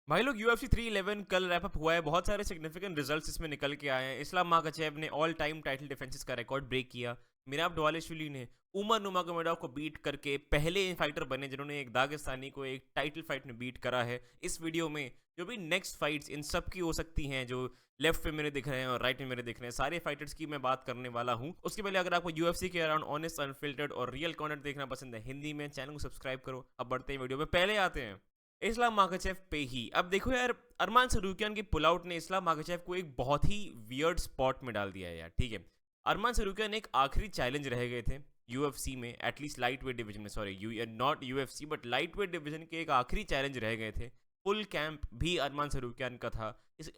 भाई लोग UFC 311 कल रैप अप हुआ है। बहुत सारे सिग्निफिकेंट रिजल्ट्स इसमें निकल के आए हैं। इस्लाम माखाचेव ने ऑल टाइम टाइटल डिफेंसेस का रिकॉर्ड ब्रेक किया। मिराब डवालेश्विली ने उमर नुमागोमेडोव को बीट करके पहले फाइटर बने जिन्होंने एक दागिस्तानी को एक टाइटल फाइट में बीट करा है। इस वीडियो में जो भी नेक्स्ट फाइट्स इन सब की हो सकती हैं, जो लेफ्ट पे मेरे दिख रहे हैं और राइट में मेरे दिख रहे हैं, सारे फाइटर्स की मैं बात करने वाला हूँ। उसके पहले अगर आपको UFC के अराउंड ऑनेस्ट, अनफिल्टर्ड और रियल कंटेंट देखना पसंद है हिंदी में, चैनल को सब्सक्राइब करो। अब बढ़ते हैं वीडियो में। पहले आते हैं इस्लाम माखाचेव पे ही। अब देखो यार, अरमान सरूकियान के पुल आउट ने इस्लाम माखाचेव को एक बहुत ही वियर्ड स्पॉट में डाल दिया है यार। ठीक है, अरमान सरूकियान एक आखिरी चैलेंज रह गए थे UFC में, एटलीस्ट लाइट वेट डिवीजन में, sorry not UFC but light weight division के एक आखिरी चैलेंज रह गए थे। फुल कैंप भी अरमान सरूकियान का था।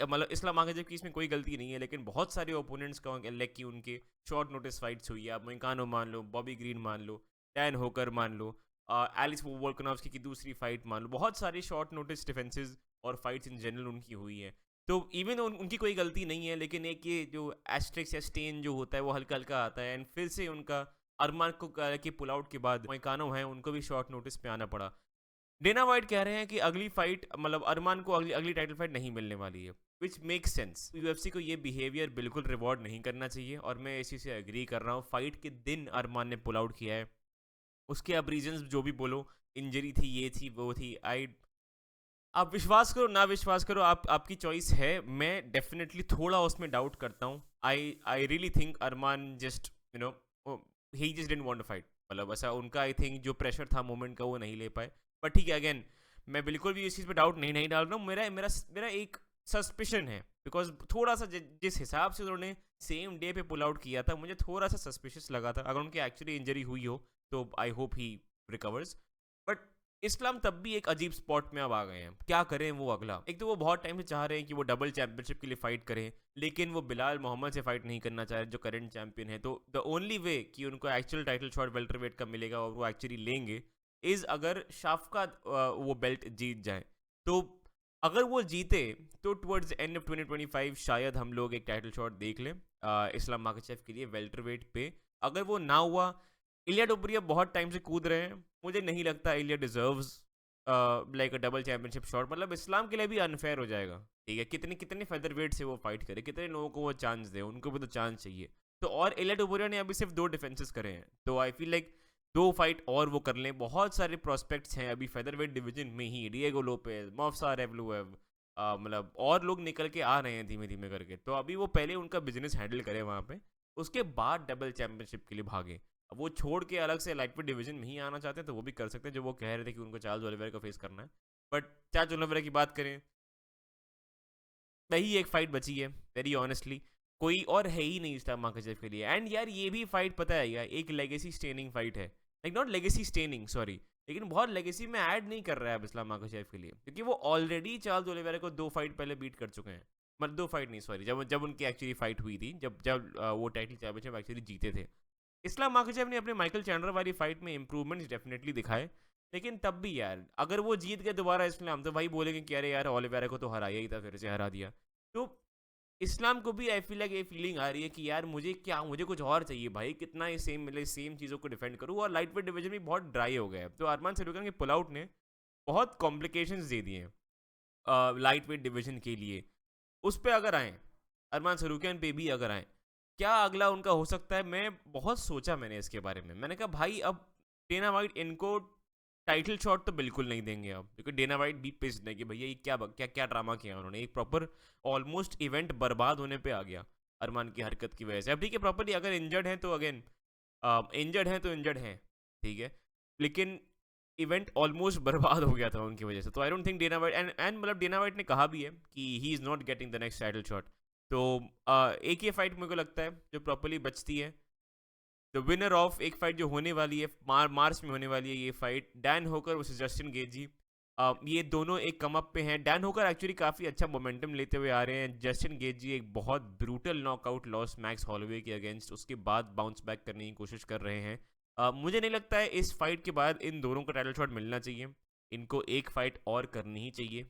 मतलब इस्लाम माखाचेव की इसमें कोई गलती नहीं है, लेकिन बहुत सारे ओपोनेंट्स का लाइक कि उनके शॉर्ट नोटिस फाइट्स हुई है। आप मोइकानो मान लो, बॉबी ग्रीन मान लो, डैन होकर मान लो, एलिस वोल्कनोव्स्की की दूसरी फाइट मान लो, बहुत सारी शॉर्ट नोटिस डिफेंसेस और फाइट्स इन जनरल उनकी हुई है। तो इवन उनकी कोई गलती नहीं है, लेकिन एक ये जो एस्ट्रिक्स या स्टेन जो होता है वो हल्का हल्का आता है। एंड फिर से उनका अरमान को के पुल आउट के बाद मोइकानो है, उनको भी शॉर्ट नोटिस पे आना पड़ा। डेना वाइट कह रहे हैं कि अगली फाइट, मतलब अरमान को अगली अगली टाइटल फाइट नहीं मिलने वाली है, विच मेक्स सेंस। UFC को ये बिहेवियर बिल्कुल रिवॉर्ड नहीं करना चाहिए और मैं इसी से एग्री कर रहा हूँ। फाइट के दिन अरमान ने पुल आउट किया है, उसके अब रीजंस जो भी बोलो, इंजरी थी, ये थी, वो थी, आई, आप विश्वास करो ना विश्वास करो, आपकी चॉइस है। मैं डेफिनेटली थोड़ा उसमें डाउट करता हूँ। I really think Arman just he just didn't want to fight. मतलब ऐसा उनका, आई थिंक जो प्रेशर था मोमेंट का वो नहीं ले पाए। बट ठीक है, अगेन मैं बिल्कुल भी इस चीज़ पे डाउट नहीं डाल रहा हूँ। मेरा मेरा मेरा एक सस्पिशन है, बिकॉज थोड़ा सा जिस हिसाब से उन्होंने सेम डे पे पुल आउट किया था, मुझे थोड़ा सा सस्पिशियस लगा था। अगर उनकी एक्चुअली इंजरी हुई हो तो I hope he recovers. But Islam तब भी एक अजीब स्पॉट में अब आ गए हैं। क्या करें वो अगला? एक तो वो बहुत टाइम से चाह रहे हैं कि वो डबल चैंपियनशिप के लिए फाइट करें, लेकिन वो बिलाल मोहम्मद से फाइट नहीं करना चाह रहे जो करंट चैंपियन है। तो द ओनली वे कि उनको एक्चुअल टाइटल शॉट वेल्टरवेट का मिलेगा और वो एक्चुअली लेंगे इज अगर शाफकात वो बेल्ट जीत जाए। तो अगर वो जीते तो टुवर्ड्स एंड ऑफ 2025 शायद हम लोग एक टाइटल शॉट देख लें इस्लाम माखाचेव के लिए वेल्टरवेट पे। अगर वो ना हुआ, इलिया टोपुरिया बहुत टाइम से कूद रहे हैं, मुझे नहीं लगता Ilia deserves like a double championship shot. मतलब इस्लाम के लिए भी अनफेयर हो जाएगा। ठीक है, कितने कितने फेदर वेट से वो फाइट करे, कितने लोगों को वो चांस दे, उनको भी तो चांस चाहिए। तो और इलिया टोपुरिया ने अभी सिर्फ 2 डिफेंसेस करे हैं, तो आई फील लाइक 2 फाइट और वो कर लें। बहुत सारे प्रोस्पेक्ट्स हैं अभी फेदर वेट डिवीजन में ही, डिएगो लोपेज, मॉफ्सा रेवलुएव, मतलब और लोग निकल के आ रहे हैं धीमे धीमे करके। तो अभी वो पहले उनका बिजनेस हैंडल करे वहाँ पे, उसके बाद डबल चैंपियनशिप के लिए भागे। अब वो छोड़ के अलग से लाइट वेट डिवीजन में ही आना चाहते हैं तो वो भी कर सकते हैं, जो वो कह रहे थे कि उनको चार्ल्स ओलिवेरा को फेस करना है। बट चार्ल्स ओलिवेरा की बात करें, वही एक फाइट बची है वेरी ऑनेस्टली, कोई और है ही नहीं इस्लाम माखाचेव के लिए। एंड यार ये भी फाइट पता है यार, एक लेगेसी स्टेनिंग फाइट है, like not legacy staining sorry, लेकिन बहुत लेगेसी में ऐड नहीं कर रहा है अब इस्लाम माखाचेव के लिए, क्योंकि वो ऑलरेडी चार्ल्स ओलिवेरा को 2 फाइट पहले बीट कर चुके हैं। मतलब 2 फाइट नहीं सॉरी, जब जब उनकी एक्चुअली फाइट हुई थी, जब जब वो टाइटल चैंपियनशिप एक्चुअली जीते थे। इस्लाम माखाचेव ने अपने माइकल चैंडलर वाली फाइट में इंप्रूवमेंट्स डेफिनेटली दिखाए, लेकिन तब भी यार अगर वो जीत गए दोबारा इस्लाम, तो भाई बोलेंगे कि अरे यार ओलिवेरा को तो हराया ही था, फिर से हरा दिया। तो इस्लाम को भी आई फील लाइक ये फीलिंग आ रही है कि यार मुझे क्या, मुझे कुछ और चाहिए भाई, कितना ये सेम मिले, सेम चीज़ों को डिफेंड करूँ। और लाइट वेट डिवीजन भी बहुत ड्राई हो गया है, तो अरमान सरूकियान के पुल आउट ने बहुत कॉम्प्लिकेशंस दे दिए हैं लाइट वेट डिवीजन के लिए। उस पर अगर आए, अरमान सरूकियान पे भी अगर आए, क्या अगला उनका हो सकता है? मैं बहुत सोचा मैंने इसके बारे में, मैंने कहा भाई अब डेना वाइट इनको टाइटल शॉट तो बिल्कुल नहीं देंगे अब, क्योंकि डेना वाइट भी पिस्ड है कि भैया ये क्या क्या क्या ड्रामा किया उन्होंने, एक प्रॉपर ऑलमोस्ट इवेंट बर्बाद होने पे आ गया अरमान की हरकत की वजह से। अब ठीक है, प्रॉपरली अगर इंजर्ड हैं तो अगेन इंजर्ड हैं तो इंजर्ड हैं, ठीक है, लेकिन इवेंट ऑलमोस्ट बर्बाद हो गया था उनकी वजह से। तो I don't think Dana White and मतलब डेना वाइट ने कहा भी है कि he is not getting the next title shot. तो एक ये फाइट मेरे को लगता है जो प्रॉपरली बचती है, द विनर ऑफ एक फाइट जो होने वाली है मार्च में होने वाली है ये फाइट, डैन होकर वर्सेस जस्टिन गेजी। ये दोनों एक कम अप पे हैं। डैन होकर एक्चुअली काफ़ी अच्छा मोमेंटम लेते हुए आ रहे हैं। जस्टिन गेजी एक बहुत brutal knockout loss max Holloway के अगेंस्ट, उसके बाद बाउंस बैक करने की कोशिश कर रहे हैं। मुझे नहीं लगता है इस फाइट के बाद इन दोनों को टाइटल शॉट मिलना चाहिए, इनको एक फाइट और करनी ही चाहिए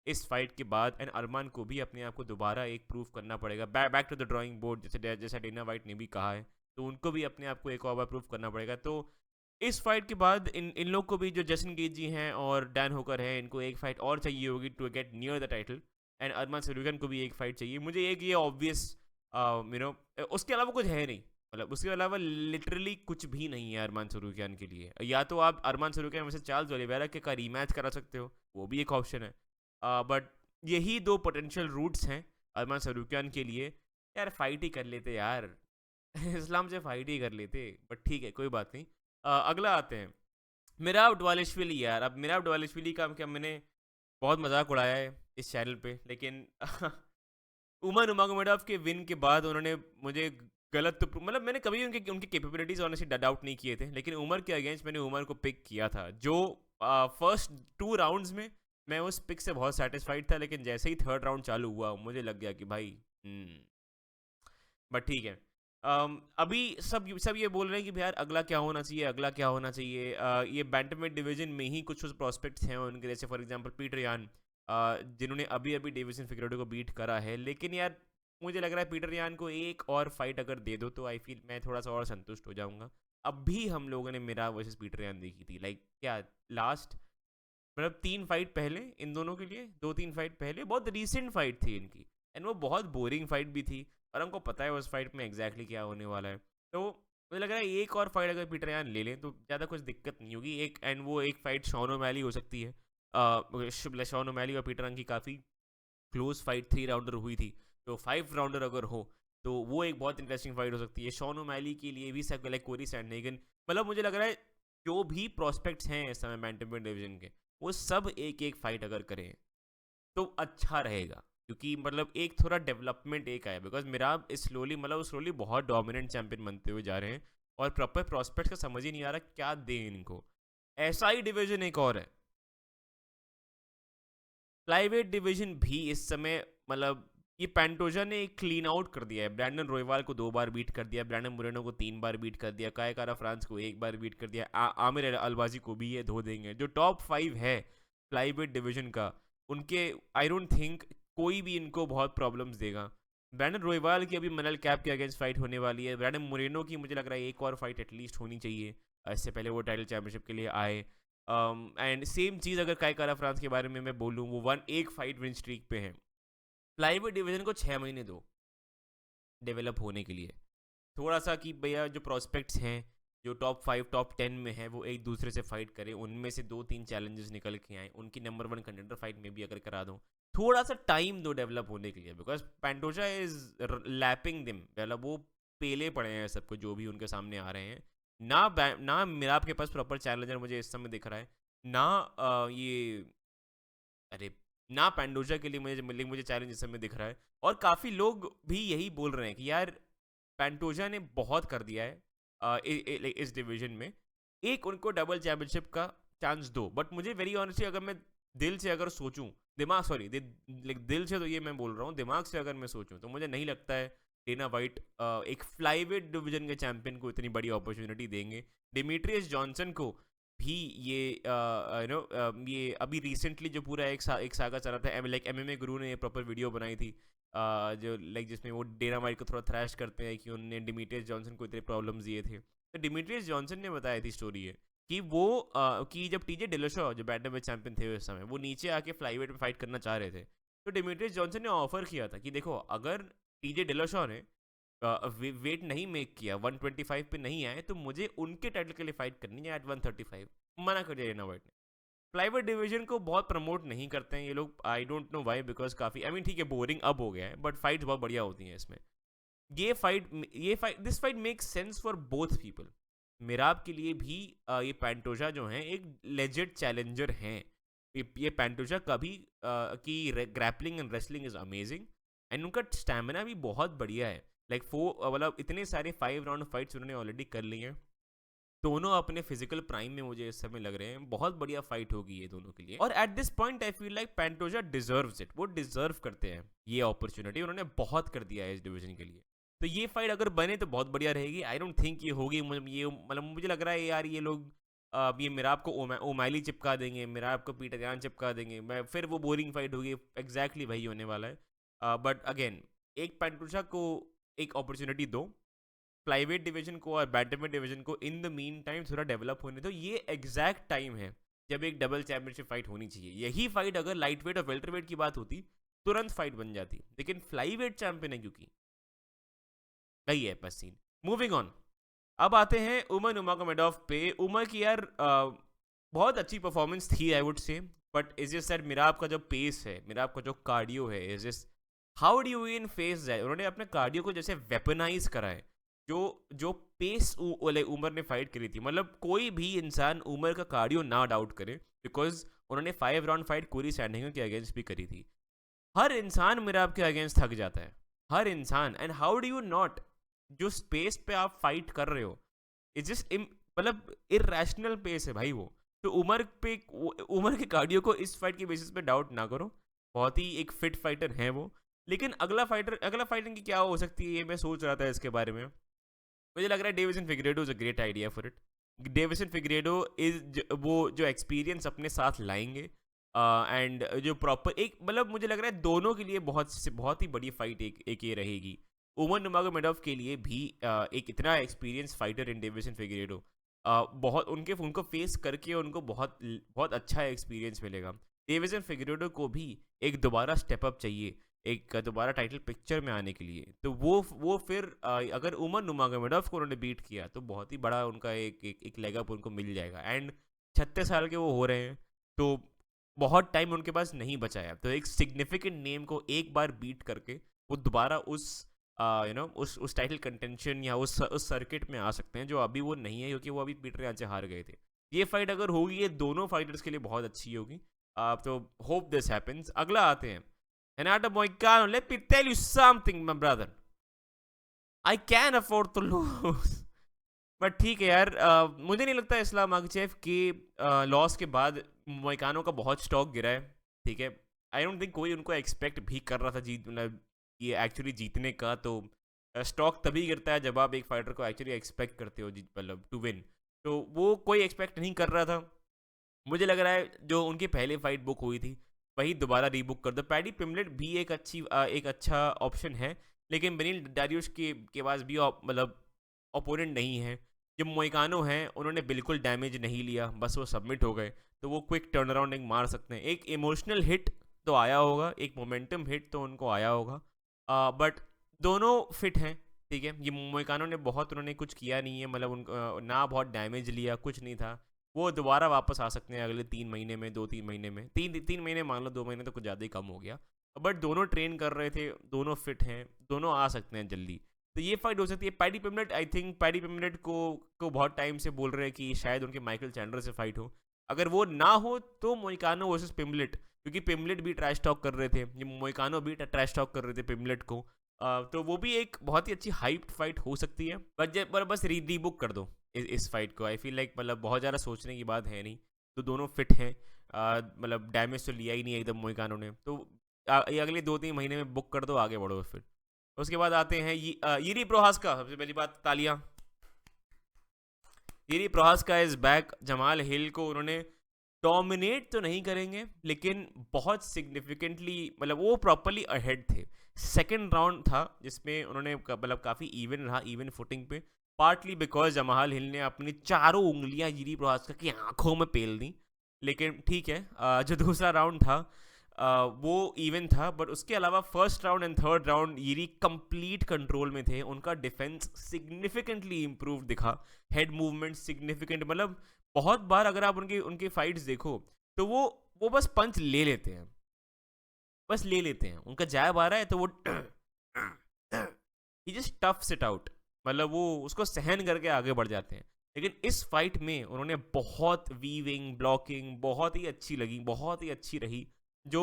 इस फाइट के बाद। एंड अरमान को भी अपने आप को दोबारा एक प्रूव करना पड़ेगा, back to the drawing board, जैसे जैसा डेना वाइट ने भी कहा है। तो उनको भी अपने आप को एक और बार प्रूव करना पड़ेगा। तो इस फाइट के बाद इन इन लोग को भी, जो जैसन गेजी हैं और डैन होकर हैं, इनको एक फाइट और चाहिए होगी to get near the title. And Arman Tsarukyan को भी एक फाइट चाहिए। मुझे एक ये ऑब्वियस यू नो, उसके अलावा कुछ है नहीं। मतलब उसके अलावा लिटरली कुछ भी नहीं है अरमान सरूकियान के लिए। या तो आप अरमान सरूकियान वैसे चार्ल्स ओलिवेरा के का रीमैच करा सकते हो, वो भी एक ऑप्शन है। बट यही दो पोटेंशियल रूट्स हैं अरमान सरूकियान के लिए। यार फाइट ही कर लेते यार। इस्लाम से फाइट ही कर लेते। बट ठीक है, कोई बात नहीं। अगला आते हैं मिराब डवालिशविली। यार अब मिराब डवालिशविली का क्या, मैंने बहुत मजाक उड़ाया है इस चैनल पे, लेकिन उमर नurmagomedov के विन के बाद उन्होंने मुझे गलत तो मतलब मैंने कभी उनके उनकी कैपेबिलिटीज ऑनेस्टली डाउट नहीं किए थे, लेकिन उमर के अगेंस्ट मैंने उमर को पिक किया था। जो फर्स्ट 2 राउंड्स में मैं उस पिक से बहुत सेटिस्फाइड था, लेकिन जैसे ही थर्ड राउंड चालू हुआ मुझे लग गया कि भाई बट ठीक है। अभी सब ये बोल रहे हैं कि यार अगला क्या होना चाहिए, अगला क्या होना चाहिए। ये बैंटमवेट डिवीजन में ही कुछ प्रोस्पेक्ट्स हैं उनके, जैसे फॉर एग्जांपल पीटर यान, जिन्होंने अभी अभी डेविसन फिगरेडो को बीट करा है। लेकिन यार मुझे लग रहा है पीटर यान को एक और फाइट अगर दे दो तो आई फील मैं थोड़ा सा और संतुष्ट हो जाऊंगा। अभी हम लोगों ने मिराब वर्सेस पीटर यान देखी थी, लाइक क्या लास्ट, मतलब 3 फाइट पहले इन दोनों के लिए, 2-3 फाइट पहले, बहुत रीसेंट फाइट थी इनकी। एंड वो बहुत बोरिंग फाइट भी थी, और हमको पता है उस फाइट में एग्जैक्टली क्या होने वाला है। तो मुझे लग रहा है एक और फाइट अगर पीटर यान ले लें तो ज़्यादा कुछ दिक्कत नहीं होगी। वो एक फाइट शॉन ओमैली हो सकती है। शॉन ओमैली और पीटर यान की काफ़ी क्लोज फाइट 3 राउंडर हुई थी, तो 5 राउंडर अगर हो तो वो एक बहुत इंटरेस्टिंग फाइट हो सकती है। शॉन ओमैली के लिए भी सब, लाइक कोरी सैंडहेगन, मतलब मुझे लग रहा है जो भी प्रोस्पेक्ट्स हैं इस समय बैंटमवेट डिवीजन के, वो सब एक एक फाइट अगर करें तो अच्छा रहेगा। क्योंकि मतलब एक थोड़ा डेवलपमेंट एक आया, बिकॉज मिराब स्लोली, मतलब स्लोली बहुत डोमिनेंट चैंपियन बनते हुए जा रहे हैं, और प्रॉपर प्रोस्पेक्ट का समझ ही नहीं आ रहा क्या दें इनको। ऐसा ही डिवीजन एक और है, फ्लाईवेट डिवीजन भी इस समय, मतलब ये पैंटोजा ने एक क्लीन आउट कर दिया है। ब्रैंडन रोयवाल को 2 बार बीट कर दिया, ब्रैंडन मोरेनो को 3 बार बीट कर दिया, काय कारा फ्रांस को 1 बार बीट कर दिया, आमिर अलबाजी को भी ये धो देंगे। जो टॉप 5 है फ्लाईवेट डिवीजन का, उनके आई डोंट थिंक कोई भी इनको बहुत प्रॉब्लम्स देगा। ब्रैंडन रोयवाल की अभी मनल कैप के अगेंस्ट फाइट होने वाली है। ब्रैंडन मोरेनो की मुझे लग रहा है एक और फाइट एटलीस्ट होनी चाहिए, इससे पहले वो टाइटल चैंपियनशिप के लिए आए। एंड सेम चीज़ अगर काय कारा फ्रांस के बारे में मैं बोलूँ, वो एक फाइट विन स्ट्रीक पे है। प्लाईवुड डिवीजन को 6 महीने दो डेवलप होने के लिए, थोड़ा सा कि भैया जो प्रोस्पेक्ट्स हैं, जो टॉप 5 टॉप 10 में है, वो एक दूसरे से फाइट करें, उनमें से 2-3 चैलेंजेस निकल के आए, उनकी नंबर 1 कंटेंडर फाइट में भी अगर करा दूँ, थोड़ा सा टाइम दो डेवलप होने के लिए। बिकॉज पैंटोजा इज लैपिंग दिम, मतलब वो पेले पड़े हैं सबको जो भी उनके सामने आ रहे हैं। ना मेरा आपके पास प्रॉपर चैलेंजर मुझे इस समय दिख रहा है, ना ये, अरे, ना पैंडोजा के लिए मुझे चैलेंज इस समय दिख रहा है। और काफ़ी लोग भी यही बोल रहे हैं कि यार पैंटोजा ने बहुत कर दिया है इस डिवीजन में, एक उनको डबल चैंपियनशिप का चांस दो। बट मुझे वेरी ऑनेस्टली, अगर मैं दिल से अगर सोचूं, दिल से तो ये मैं बोल रहा हूँ, दिमाग से अगर मैं सोचूं तो मुझे नहीं लगता है डेना वाइट एक फ्लाईवेट डिवीजन के चैंपियन को इतनी बड़ी अपॉर्चुनिटी देंगे। डिमिट्रियस जॉनसन को भी ये ये अभी रिसेंटली जो पूरा एक सागा चला था, लाइक एमएमए गुरु ने प्रॉपर वीडियो बनाई थी, जो लाइक जिसमें वो डेना वाइट को थोड़ा थ्रैश करते हैं कि उन्होंने डिमिट्रियस जॉनसन को इतने प्रॉब्लम्स दिए थे। तो डिमिट्रियस जॉनसन ने बताया थी स्टोरी है कि वो कि जब टीजे डिलोशॉ जो बैटनवेट चैंपियन थे उस समय, वो नीचे आके फ्लाईवेट में फाइट करना चाह रहे थे, तो डिमिट्रियस जॉनसन ने ऑफर किया था कि देखो अगर टीजे डिलोशॉ ने वेट नहीं मेक किया, 125 पे नहीं आए, तो मुझे उनके टाइटल के लिए फाइट करनी है एट 135। मना कर दिया डेना वाइट ने। फ्लाईवेट डिवीजन को बहुत प्रमोट नहीं करते हैं ये लोग, I don't know why, because काफ़ी आई मीन ठीक है बोरिंग अब हो गया है, बट फाइट्स बहुत बढ़िया होती हैं इसमें। This fight make sense for both people. मिराब के लिए भी ये पैंटोजा जो हैं एक लेजेंड चैलेंजर हैं। ये पैंटोजा का भी की grappling and wrestling is amazing, and उनका स्टैमिना भी बहुत बढ़िया है। लाइक मतलब इतने सारे 5 राउंड फाइट्स उन्होंने ऑलरेडी कर ली हैं, दोनों अपने फिजिकल प्राइम में मुझे इस समय लग रहे हैं। बहुत बढ़िया फाइट होगी ये दोनों के लिए, और at this point I feel like Pantoja deserves it, वो डिजर्व करते हैं ये अपॉर्चुनिटी, उन्होंने बहुत कर दिया है इस डिवीजन के लिए। तो ये फाइट अगर बने तो बहुत बढ़िया रहेगी। आई डोंट थिंक ये होगी, ये मतलब मुझे लग रहा है यार ये लोग ये मिराब को ओमाइली चिपका देंगे, मिराब को पीटर यान चिपका देंगे, मैं फिर वो बोरिंग फाइट होगी। एग्जैक्टली वही होने वाला है। बट अगेन एक पैंटोजा को एक अपॉर्चुनिटी दो, फ्लाईवेट डिवीजन को और बैंटमवेट डिवीजन को इन द मीन टाइम थोड़ा डेवलप होने दो। ये एग्जैक्ट टाइम है जब एक डबल चैंपियनशिप फाइट होनी चाहिए। यही फाइट अगर लाइट वेट और वेल्टरवेट की बात होती तुरंत फाइट बन जाती, लेकिन फ्लाईवेट चैंपियन है क्योंकि वही है बस सीन। मूविंग ऑन, अब आते हैं उमर नुमागोमेडोव पे। उमर की यार बहुत अच्छी परफॉर्मेंस थी I would say, but is just that मिराब का जो पेस है, मिराब का जो कार्डियो है, is just how do you in face that. उन्होंने अपने कार्डियो को जैसे वेपनाइज करा है। जो जो पेस वाले उमर ने फाइट करी थी, मतलब कोई भी इंसान उमर का कार्डियो ना डाउट करे, बिकॉज उन्होंने 5 राउंड फाइट कोरी सैंडिंगर के अगेंस्ट भी करी थी। हर इंसान मिराब के अगेंस्ट थक जाता है, हर इंसान। And how do you not, जो स्पेस पे आप फाइट कर रहे हो इट्स जस्ट मतलब इरेशनल पेस है भाई वो। तो उमर के कार्डियो को इस फाइट के बेसिस पे डाउट ना करो। बहुत ही एक फिट फाइटर है वो। लेकिन अगला फाइटिंग की क्या हो सकती है, ये मैं सोच रहा था इसके बारे में। मुझे लग रहा है Deiveson Figueiredo is a great idea for it. Deiveson Figueiredo is वो जो एक्सपीरियंस अपने साथ लाएंगे, एंड जो प्रॉपर एक, मतलब मुझे लग रहा है दोनों के लिए बहुत ही बड़ी फाइट एक ये रहेगी। उमर नुमागोमेडोव के लिए भी एक इतना experience fighter in Deiveson Figueiredo, बहुत उनको फेस करके उनको बहुत बहुत अच्छा एक्सपीरियंस मिलेगा। डेविसन फिगरेडो को भी एक दोबारा स्टेप अप चाहिए, एक दोबारा टाइटल पिक्चर में आने के लिए। तो वो फिर अगर उमर नुमागोमेडोव को उन्होंने बीट किया तो बहुत ही बड़ा उनका एक लेग अप उनको मिल जाएगा। एंड 36 साल के वो हो रहे हैं, तो बहुत टाइम उनके पास नहीं बचा है। तो एक सिग्निफिकेंट नेम को एक बार बीट करके वो दोबारा उस उस टाइटल कंटेंशन या उस सर्किट में आ सकते हैं, जो अभी वो नहीं है, क्योंकि वो अभी पीटर यहाँ से हार गए थे। ये फाइट अगर होगी, ये दोनों फाइटर्स के लिए बहुत अच्छी होगी। तो होप दिस हैपेंस। अगला आते हैं Renato Moicano. Let me tell you something, my brother. I can afford to lose. But ठीक है यार, मुझे नहीं लगता इस्लाम माखचेव के लॉस के बाद मोइकानो का बहुत स्टॉक गिरा है। ठीक है, आई डोंट थिंक कोई उनको एक्सपेक्ट भी कर रहा था मतलब ये एक्चुअली जीतने का। तो स्टॉक तभी गिरता है जब आप एक फाइटर को एक्चुअली एक्सपेक्ट करते हो मतलब टू विन। तो वो कोई एक्सपेक्ट नहीं कर रहा था। मुझे लग रहा है जो उनकी पहले फाइट बुक हुई थी वही दोबारा रीबुक कर दो। पैडी पिमलेट भी एक अच्छा ऑप्शन है, लेकिन बेनिल डारियुश के पास भी मतलब ओपोनेंट नहीं है। जो मोइकानो हैं उन्होंने बिल्कुल डैमेज नहीं लिया, बस वो सबमिट हो गए। तो वो क्विक टर्न अराउंडिंग मार सकते हैं। एक इमोशनल हिट तो आया होगा, एक मोमेंटम हिट तो उनको आया होगा, बट दोनों फिट हैं। ठीक है, ये मोइकानो ने बहुत उन्होंने कुछ किया नहीं है, मतलब उनको ना बहुत डैमेज लिया, कुछ नहीं था। वो दोबारा वापस आ सकते हैं अगले 3 महीने में, 2-3 महीने में, 3 महीने मान लो, 2 महीने तो कुछ ज़्यादा ही कम हो गया। बट दोनों ट्रेन कर रहे थे, दोनों फिट हैं, दोनों आ सकते हैं जल्दी। तो ये फाइट हो सकती है। Paddy Pimblett, I think paddy Pimblett को बहुत टाइम से बोल रहे हैं कि शायद उनके माइकल चैंडलर से फाइट हो। अगर वो ना हो तो मोइकानो वर्सेस पिमलेट, क्योंकि पिमलेट भी ट्रैश टॉक कर रहे थे, ये मोइकानो भी ट्रैश टॉक कर रहे थे पिमलेट को। तो वो भी एक बहुत ही अच्छी हाइप्ड फाइट हो सकती है। पर बस रीबुक कर दो इस फाइट को। आई फील लाइक मतलब बहुत ज़्यादा सोचने की बात है नहीं। तो दोनों फिट हैं, मतलब डैमेज तो लिया ही नहीं एकदम मोइकानो ने। तो ये अगले 2-3 महीने में बुक कर दो, आगे बढ़ो फिर। उसके बाद आते हैं यिरी प्रोहास्का। सबसे पहली बात तालियां। यिरी प्रोहास्का इज बैक। जमाल हिल को उन्होंने डोमिनेट तो नहीं करेंगे, लेकिन बहुत सिग्निफिकेंटली, मतलब वो प्रॉपरली अहेड थे। सेकेंड राउंड था जिसमें उन्होंने मतलब काफ़ी इवन रहा, इवन फुटिंग पे, पार्टली बिकॉज जमाल हिल ने अपनी चारों उंगलियां यिरी प्रोहास्का की आंखों में पेल दी। लेकिन ठीक है, जो दूसरा राउंड था वो इवन था, बट उसके अलावा first round and third round Jiri complete control में थे। उनका डिफेंस सिग्निफिकेंटली इम्प्रूव दिखा, हेड मूवमेंट सिग्निफिकेंट, मतलब बहुत बार अगर आप उनके फाइट्स देखो तो वो बस पंच ले लेते हैं, बस ले लेते हैं। उनका जैब आ रहा है तो वो ही जस्ट टफ्स इट आउट, मतलब वो उसको सहन करके आगे बढ़ जाते हैं। लेकिन इस फाइट में उन्होंने बहुत वीविंग, ब्लॉकिंग बहुत ही अच्छी लगी, बहुत ही अच्छी रही। जो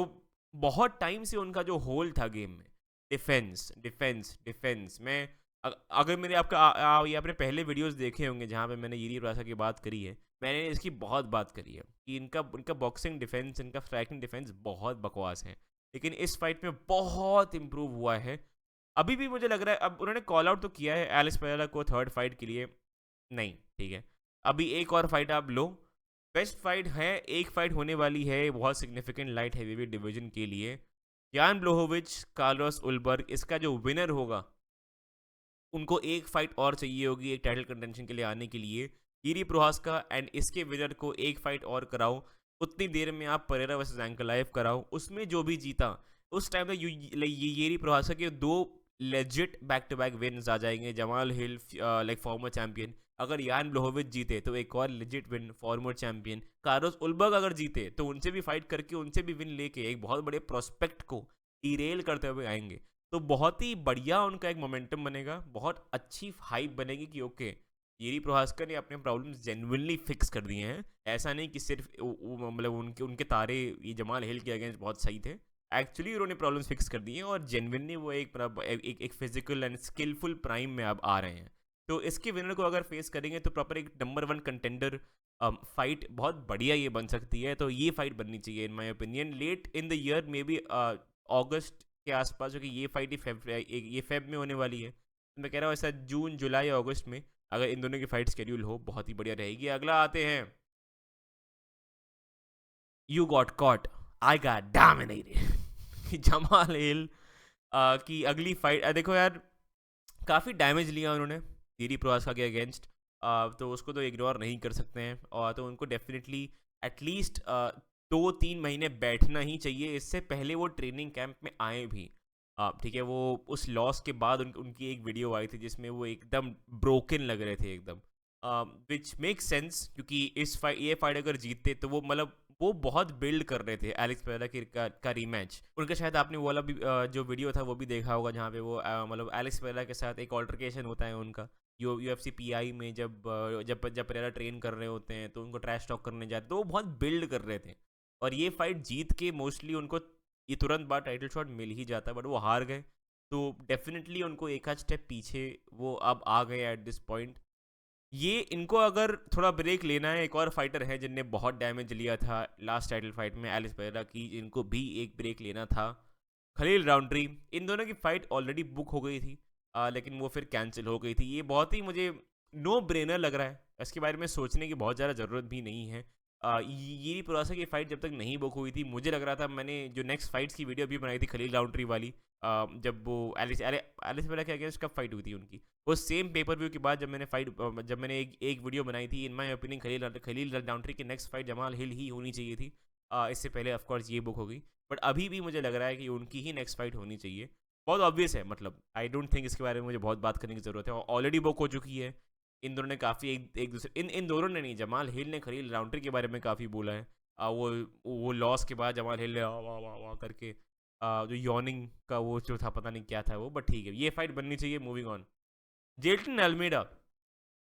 बहुत टाइम से उनका जो होल था गेम में, डिफेंस डिफेंस डिफेंस में, अगर मेरे ये आपने पहले वीडियोस देखे होंगे जहाँ पे मैंने यिरी प्रोहास्का की बात करी है, मैंने इसकी बहुत बात करी है कि इनका बॉक्सिंग डिफेंस, इनका स्ट्राइकिंग डिफेंस बहुत बकवास है। लेकिन इस फाइट में बहुत इम्प्रूव हुआ है। अभी भी मुझे लग रहा है, अब उन्होंने कॉल आउट तो किया है एलेक्स पेरेरा को थर्ड फाइट के लिए, नहीं ठीक है, अभी एक और फाइट आप लो। बेस्ट फाइट है, एक फाइट होने वाली है बहुत सिग्निफिकेंट लाइट हैवीवेट डिवीजन के लिए, यान ब्लोहोविच कार्लोस उलबर्ग। इसका जो विनर होगा उनको एक फाइट और चाहिए होगी एक टाइटल कंटेंशन के लिए आने के लिए, ईरी प्रोहास्का एंड इसके विनर को एक फाइट और कराओ, उतनी देर में आप परेरा वर्सेस एंकलाइव कराओ, उसमें जो भी जीता उस टाइम तक ये ईरी प्रोहास्का के 2 legit back to back wins आ जाएंगे, Jamal Hill like former champion, अगर यान ब्लोहोविच जीते तो एक और legit win former champion, Carlos Ulberg अगर जीते तो उनसे भी फाइट करके उनसे भी विन लेके एक बहुत बड़े प्रोस्पेक्ट को डिरेल करते हुए आएंगे। तो बहुत ही बढ़िया उनका एक मोमेंटम बनेगा, बहुत अच्छी हाइप बनेगी कि ओके येरी प्रोहास्का ने अपने प्रॉब्लम्स जेन्युइनली फिक्स कर दिए हैं। ऐसा नहीं कि सिर्फ मतलब उनके उनके तारे ये जमाल हिल के अगेंस्ट बहुत सही थे, एक्चुअली उन्होंने प्रॉब्लम्स फिक्स कर दिए हैं और जेन्युइनली वो एक फिजिकल एंड स्किलफुल प्राइम में अब आ रहे हैं। तो इसके विनर को अगर फेस करेंगे तो प्रॉपर एक नंबर 1 कंटेंडर फाइट बहुत बढ़िया ये बन सकती है। तो ये फाइट बननी चाहिए in my opinion late in the year, maybe अगस्त के आसपास, क्योंकि ये फाइट ये फेब में होने वाली है। तो मैं कह रहा हूँ ऐसा जून जुलाई या अगस्त में अगर इन दोनों की फाइट शेड्यूल हो बहुत ही बढ़िया रहेगी। अगला आते हैं you got caught I got dominated Jamal Hill की अगली फाइट। देखो यार काफ़ी डैमेज लिया उन्होंने ईरी प्रोहास्का के अगेंस्ट, तो उसको तो इग्नोर नहीं कर सकते हैं, और तो उनको डेफिनेटली एटलीस्ट 2-3 महीने बैठना ही चाहिए, इससे पहले वो ट्रेनिंग कैंप में आए भी। ठीक है, वो उस लॉस के बाद उनकी एक वीडियो आई थी जिसमें वो एकदम ब्रोकन लग रहे थे एकदम, विच मेक सेंस क्योंकि ये फाइट अगर जीतते तो वो मतलब वो बहुत बिल्ड कर रहे थे एलेक्स पेरेरा का रीमैच उनका। शायद आपने वो वाला भी जो वीडियो था वो भी देखा होगा जहाँ पे वो मतलब एलेक्स पेरेरा के साथ एक ऑल्टरकेशन होता है उनका UFC PI में, जब पेरेरा ट्रेन कर रहे होते हैं तो उनको ट्रैश टॉक करने जाते तो वो बहुत बिल्ड कर रहे थे। और ये फाइट जीत के मोस्टली उनको ये तुरंत बाद टाइटल शॉट मिल ही जाता, बट वो हार गए। तो डेफिनेटली उनको एक आध स्टेप पीछे वो अब आ गए एट दिस पॉइंट। ये इनको अगर थोड़ा ब्रेक लेना है, एक और फाइटर है जिनने बहुत डैमेज लिया था लास्ट टाइटल फाइट में एलिस पेरेरा की, इनको भी एक ब्रेक लेना था, खलील राउंड्री। इन दोनों की फाइट ऑलरेडी बुक हो गई थी, लेकिन वो फिर कैंसिल हो गई थी। ये बहुत ही मुझे नो ब्रेनर लग रहा है, इसके बारे में सोचने की बहुत ज़्यादा ज़रूरत भी नहीं है। ये प्रोसेस की फ़ाइट जब तक नहीं बुक हुई थी मुझे लग रहा था, मैंने जो नेक्स्ट फाइट्स की वीडियो भी बनाई थी खलील राउंड्री वाली, जब वो एलिस पेरेरा के अगेंस्ट कब फाइट हुई थी उनकी, वो सेम पेपर व्यू के बाद जब मैंने एक वीडियो बनाई थी, इन माय ओपिनियन खलील राउंड्री की नेक्स्ट फाइट जमाल हिल ही होनी चाहिए थी। इससे पहले ऑफकोर्स ये बुक हो गई, बट अभी भी मुझे लग रहा है कि उनकी ही नेक्स्ट फाइट होनी चाहिए। बहुत ऑब्वियस है, मतलब आई डोंट थिंक इसके बारे में मुझे बहुत बात करने की ज़रूरत है, ऑलरेडी बुक हो चुकी है। इन दोनों ने काफ़ी एक दूसरे इन दोनों ने नहीं, जमाल हिल ने खलील राउंड्री के बारे में काफ़ी बोला है। वो लॉस के बाद जमाल हिल ने वाह वाह वाह करके जो यॉर्निंग का वो जो था पता नहीं क्या था वो, बट ठीक है ये फाइट बननी चाहिए। मूविंग ऑन, जेल्टन अल्मेडा,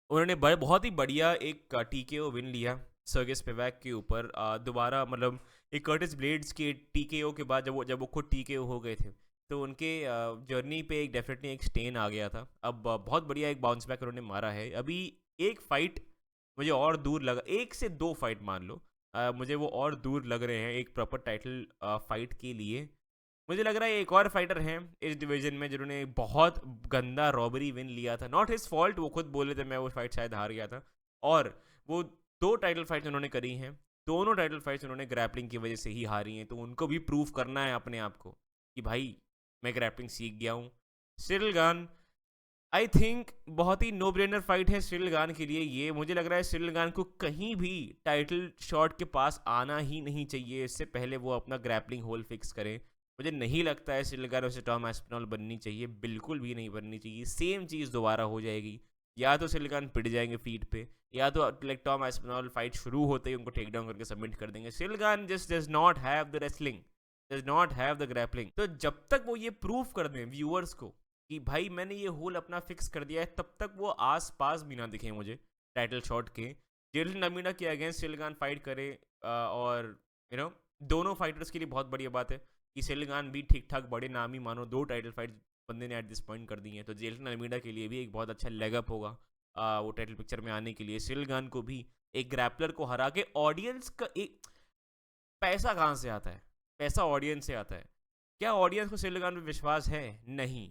उन्होंने बहुत ही बढ़िया एक TKO विन लिया सर्गिस स्पिवैक के ऊपर। दोबारा मतलब एक कर्टिस ब्लेड्स के TKO के बाद जब वो खुद TKO हो गए थे तो उनके जर्नी पे एक डेफिनेटली एक स्टेन आ गया था। अब बहुत बढ़िया एक बाउंस बैक उन्होंने मारा है। अभी एक फाइट मुझे और दूर लगा, 1 से 2 फाइट मान लो, मुझे वो और दूर लग रहे हैं एक प्रॉपर टाइटल फाइट के लिए। मुझे लग रहा है एक और फाइटर हैं इस डिवीजन में जिन्होंने बहुत गंदा रॉबरी विन लिया था, नॉट हिज फॉल्ट, वो खुद बोले थे मैं वो फाइट शायद हार गया था, और वो 2 टाइटल फाइट्स उन्होंने करी हैं, दोनों टाइटल फाइट्स उन्होंने ग्रैपलिंग की वजह से ही हारी हैं। तो उनको भी प्रूव करना है अपने आप को कि भाई मैं ग्रैपलिंग सीख गया हूँ। सिरिल गान, आई थिंक बहुत ही नो ब्रेनर फाइट है सिरिल गान के लिए ये। मुझे लग रहा है सिरिल गान को कहीं भी टाइटल शॉट के पास आना ही नहीं चाहिए, इससे पहले वो अपना ग्रैपलिंग होल फिक्स करें। मुझे नहीं लगता है सिरिल गान से टॉम एस्पिनॉल बननी चाहिए, बिल्कुल भी नहीं बननी चाहिए। सेम चीज़ दोबारा हो जाएगी, या तो सिरिल गान पिट जाएंगे फीट पे, या तो लाइक टॉम एस्पिनॉल फाइट शुरू होते ही उनको टेक डाउन करके सबमिट कर देंगे। Ciryl Gane just does not have the wrestling, does not have the grappling. तो जब तक वो ये प्रूव कर दें व्यूअर्स को कि भाई मैंने ये होल अपना फिक्स कर दिया है, तब तक वो आस पास भी ना दिखे मुझे टाइटल शॉट के। जेल्टन अल्मीडा के अगेंस्ट सिरिल गान फाइट करे, और दोनों फाइटर्स के लिए बहुत बढ़िया बात है कि सिरिल गान भी ठीक ठाक बड़े नाम ही मानो 2 टाइटल फाइट बंदे ने एट दिस पॉइंट कर दी हैं, तो जेल्टन अल्मीडा के लिए भी एक बहुत अच्छा लेग अप होगा वो टाइटल पिक्चर में आने के लिए। सिरिल गान को भी एक ग्रैपलर को हरा के ऑडियंस का एक पैसा कहाँ से आता है, पैसा ऑडियंस से आता है। क्या ऑडियंस को सिरिल गान पे विश्वास है? नहीं,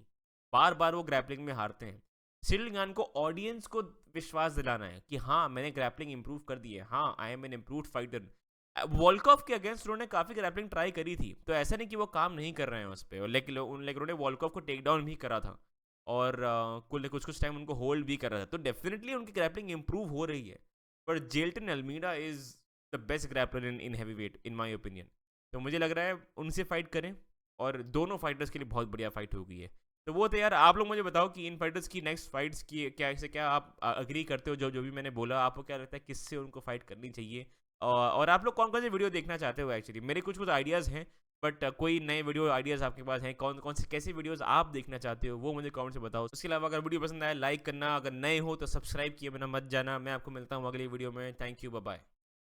बार बार वो ग्रैपलिंग में हारते हैं। सिरिल गान को ऑडियंस को विश्वास दिलाना है कि हाँ मैंने ग्रैपलिंग इंप्रूव कर दी है, हाँ I am an improved fighter. Volkov के अगेंस्ट उन्होंने काफ़ी ग्रैपलिंग ट्राई करी थी, तो ऐसा नहीं कि वो काम नहीं कर रहे हैं उस पर, लेकिन उन्होंने वॉलकॉफ को टेक डाउन भी करा था। और कुल कुछ कुछ टाइम उनको होल्ड भी कर रहा था, तो डेफिनेटली उनकी ग्रैपलिंग इंप्रूव हो रही है। पर Jailton Almeida is the best grappler in heavyweight in my opinion. तो मुझे लग रहा है उनसे फाइट करें, और दोनों फाइटर्स के लिए बहुत बढ़िया फाइट होगी है। तो वो तो यार, आप लोग मुझे बताओ कि इन फाइटर्स की नेक्स्ट फाइट्स की क्या से क्या आप अग्री करते हो, जो जो भी मैंने बोला, आपको क्या लगता है किससे उनको फाइट करनी चाहिए? और आप लोग कौन कौन से वीडियो देखना चाहते हो? एक्चुअली मेरे कुछ कुछ आइडियाज़ हैं, बट कोई नए वीडियो आइडियाज़ आपके पास हैं, कौन कौन से कैसे वीडियोज़ आप देखना चाहते हो, वो मुझे कमेंट से बताओ। उसके अलावा अगर वीडियो पसंद आया लाइक करना, अगर नए हो तो सब्सक्राइब किए बिना मत जाना। मैं आपको मिलता हूँ अगली वीडियो में। Thank you, bye bye.